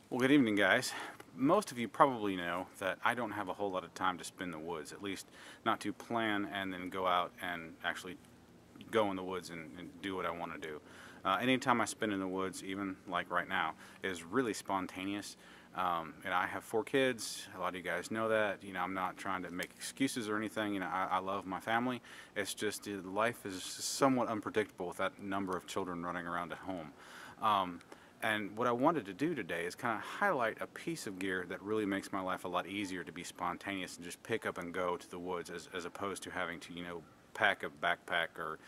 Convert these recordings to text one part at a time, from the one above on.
Well, good evening, guys. Most of you probably know that I don't have a whole lot of time to spend in the woods, at least not to plan and then go out and actually go in the woods and do what I want to do. Anytime I spend in the woods, even like right now, is really spontaneous. And I have 4 kids. A lot of you guys know that. You know, I'm not trying to make excuses or anything. You know, I love my family. It's just life is somewhat unpredictable with that number of children running around at home. And what I wanted to do today is kind of highlight a piece of gear that really makes my life a lot easier to be spontaneous and just pick up and go to the woods as opposed to having to, pack a backpack or,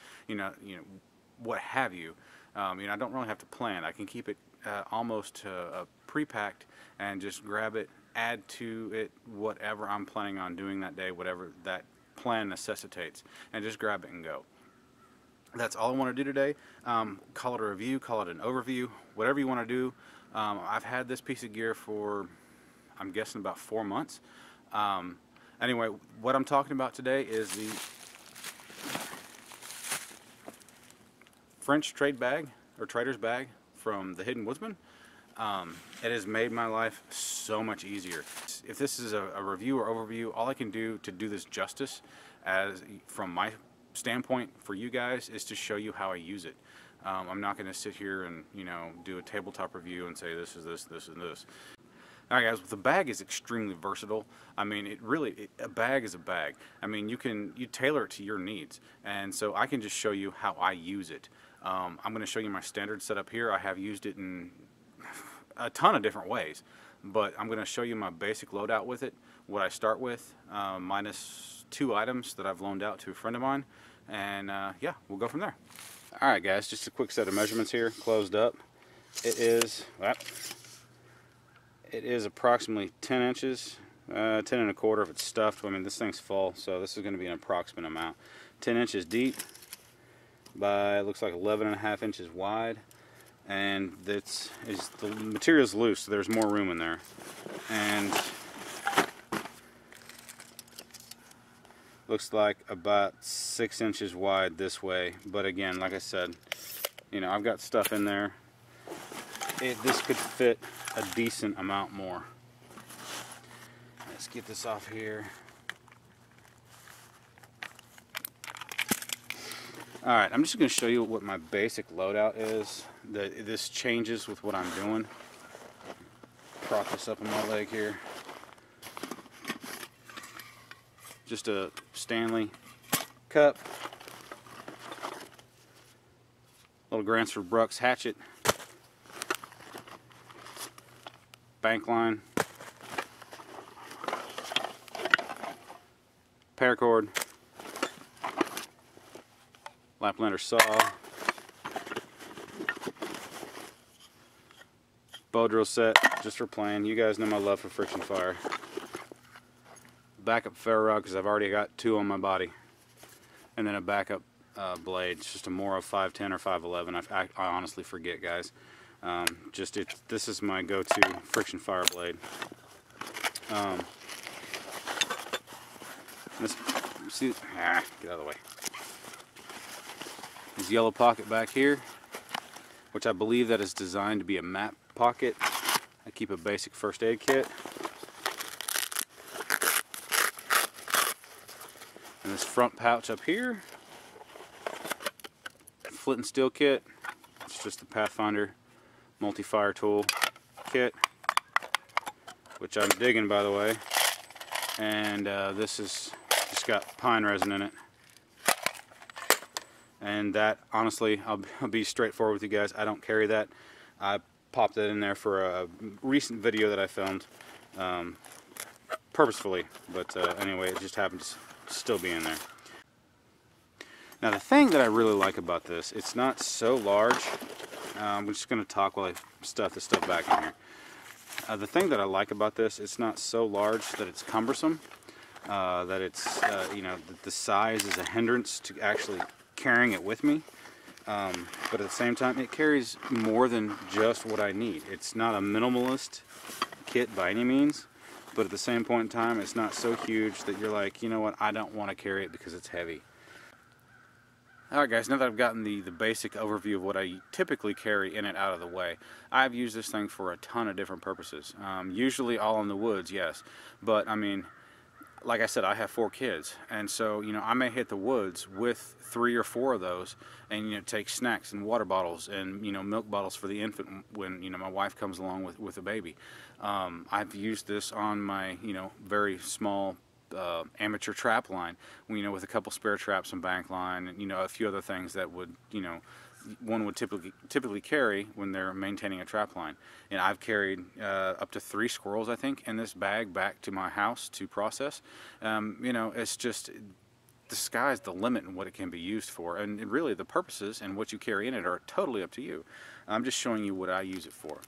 what have you. I don't really have to plan. I can keep it almost pre-packed and just grab it, add to it whatever I'm planning on doing that day, whatever that plan necessitates, and just grab it and go. That's all I want to do today. Call it a review, call it an overview, whatever you want to do. I've had this piece of gear for, I'm guessing, about 4 months. Anyway, what I'm talking about today is the French trade bag, or trader's bag, from the Hidden Woodsmen. It has made my life so much easier. If this is a review or overview, all I can do to do this justice, from my standpoint for you guys, is to show you how I use it. I'm not going to sit here and do a tabletop review and say this is this, this, and this. Alright guys, the bag is extremely versatile. I mean, a bag is a bag. I mean, you tailor it to your needs, and so I can just show you how I use it. I'm going to show you my standard setup here. I have used it in a ton of different ways, but I'm going to show you my basic loadout with it, what I start with, minus 2 items that I've loaned out to a friend of mine, and yeah, we'll go from there. Alright guys, just a quick set of measurements here, closed up. It is approximately 10 inches, 10 and a quarter if it's stuffed. I mean, this thing's full, so this is going to be an approximate amount. 10 inches deep by, looks like 11.5 inches wide, and the material's loose, so there's more room in there. And looks like about 6 inches wide this way, but again, like I said, I've got stuff in there. This could fit a decent amount more. Let's get this off here. Alright, I'm just going to show you what my basic loadout is. This changes with what I'm doing. Prop this up on my leg here. Just a Stanley cup, little Gransford Brooks hatchet, bank line, paracord, Laplander saw, bow drill set just for playing. You guys know my love for friction fire. Backup ferro rod because I've already got 2 on my body, and then a backup blade. It's just a Moro 510 or 511. I honestly forget, guys. This is my go-to friction fire blade. Get out of the way. This yellow pocket back here, which I believe that is designed to be a map pocket. I keep a basic first aid kit. And this front pouch up here, flint and steel kit. It's just the Pathfinder multi-fire tool kit, which I'm digging, by the way. And this is just got pine resin in it. And that, honestly, I'll be straightforward with you guys, I don't carry that. I popped that in there for a recent video that I filmed purposefully, but anyway, it just happened to still be in there. Now the thing that I really like about this, it's not so large. I'm just going to talk while I stuff this stuff back in here. The thing that I like about this, it's not so large that it's cumbersome, that it's, the size is a hindrance to actually carrying it with me, but at the same time it carries more than just what I need. It's not a minimalist kit by any means, but at the same point in time, it's not so huge that you're like, you know what, I don't want to carry it because it's heavy. Alright guys, now that I've gotten the basic overview of what I typically carry in and out of the way, I've used this thing for a ton of different purposes. Usually all in the woods, yes, but I mean, like I said, I have 4 kids, and so, you know, I may hit the woods with 3 or 4 of those, and, you know, take snacks and water bottles and, you know, milk bottles for the infant when, you know, my wife comes along with a baby. I've used this on my, you know, very small amateur trap line, you know, with a couple spare traps and bank line, and, you know, a few other things that would, you know, one would typically carry when they're maintaining a trap line. And I've carried up to 3 squirrels, I think, in this bag back to my house to process. You know, it's just, the sky's the limit in what it can be used for, and really the purposes and what you carry in it are totally up to you. I'm just showing you what I use it for.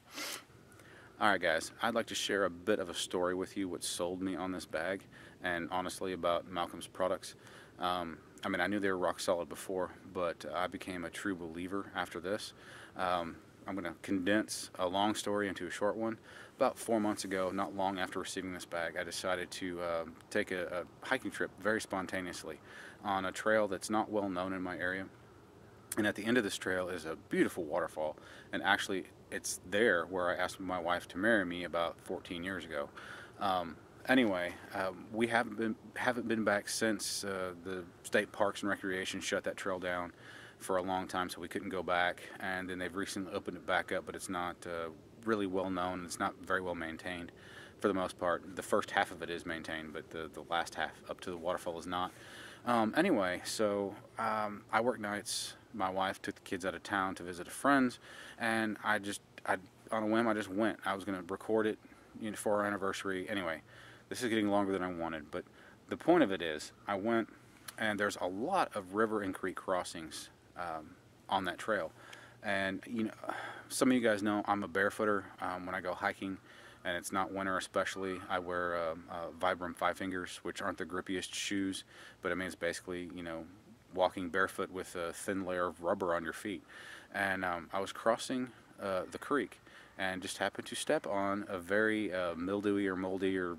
Alright guys, I'd like to share a bit of a story with you what sold me on this bag, and honestly about Malcolm's products. I mean, I knew they were rock solid before, but I became a true believer after this. I'm going to condense a long story into a short one. About 4 months ago, not long after receiving this bag, I decided to take a hiking trip very spontaneously on a trail that's not well known in my area. And at the end of this trail is a beautiful waterfall, and actually it's there where I asked my wife to marry me about 14 years ago. Anyway, we haven't been back since the State Parks and Recreation shut that trail down for a long time, so we couldn't go back. And then they've recently opened it back up, but it's not really well known. It's not very well maintained for the most part. The first half of it is maintained, but the last half up to the waterfall is not. Anyway, so I work nights. My wife took the kids out of town to visit a friend's, and I on a whim, I just went. I was going to record it, you know, for our anniversary. Anyway, this is getting longer than I wanted, but the point of it is, I went, and there's a lot of river and creek crossings on that trail. And, you know, some of you guys know I'm a barefooter when I go hiking, and it's not winter especially. I wear Vibram 5 Fingers, which aren't the grippiest shoes, but I mean, it's basically, you know, walking barefoot with a thin layer of rubber on your feet. And I was crossing the creek, and just happened to step on a very mildewy or moldy or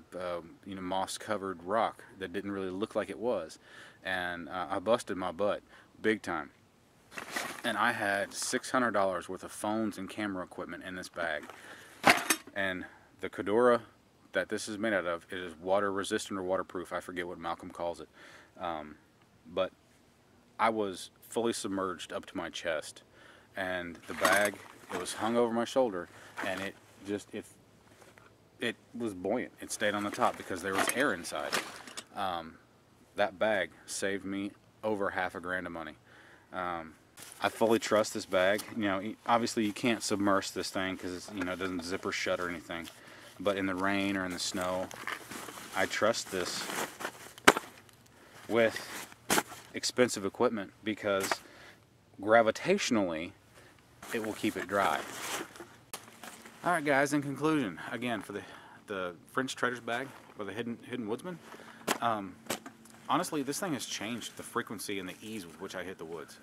you know, moss-covered rock that didn't really look like it was, and I busted my butt big time. And I had $600 worth of phones and camera equipment in this bag, and the Cordura that this is made out of, it is water resistant or waterproof. I forget what Malcolm calls it, but I was fully submerged up to my chest, and the bag, it was hung over my shoulder, and it was buoyant. It stayed on the top because there was air inside. That bag saved me over $500 of money. I fully trust this bag. You know, obviously you can't submerge this thing because, you know, it doesn't zipper shut or anything. But in the rain or in the snow, I trust this with expensive equipment because gravitationally it will keep it dry. Alright guys, in conclusion, again, for the French Trader's bag or the Hidden Woodsmen, honestly, this thing has changed the frequency and the ease with which I hit the woods,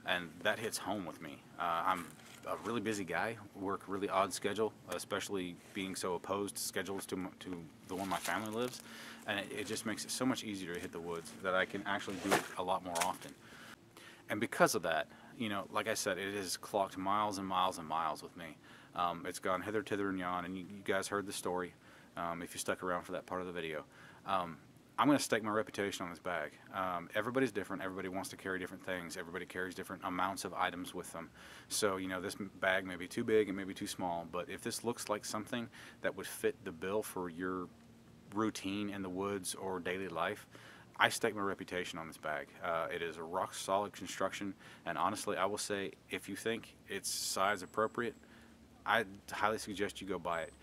and that hits home with me. I'm a really busy guy, work a really odd schedule, especially being so opposed to schedules to the one my family lives, and it just makes it so much easier to hit the woods that I can actually do it a lot more often. And because of that, you know, like I said, it has clocked miles and miles and miles with me. It's gone hither, thither, and yon, and you guys heard the story if you stuck around for that part of the video. I'm going to stake my reputation on this bag. Everybody's different. Everybody wants to carry different things. Everybody carries different amounts of items with them. So, you know, this bag may be too big and maybe too small, but if this looks like something that would fit the bill for your routine in the woods or daily life, I stake my reputation on this bag. It is a rock solid construction, and honestly, I will say, if you think it's size appropriate, I highly suggest you go buy it.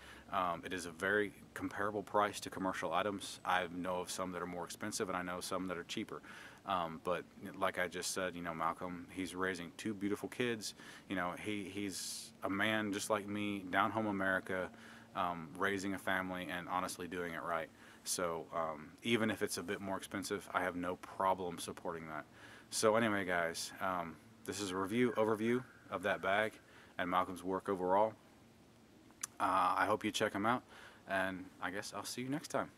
It is a very comparable price to commercial items. I know of some that are more expensive, and I know some that are cheaper. But like I just said, you know, Malcolm, he's raising 2 beautiful kids. You know, he's a man just like me, down home America, raising a family and honestly doing it right. So even if it's a bit more expensive, I have no problem supporting that. So anyway, guys, this is a overview of that bag and Malcolm's work overall. I hope you check him out, and I guess I'll see you next time.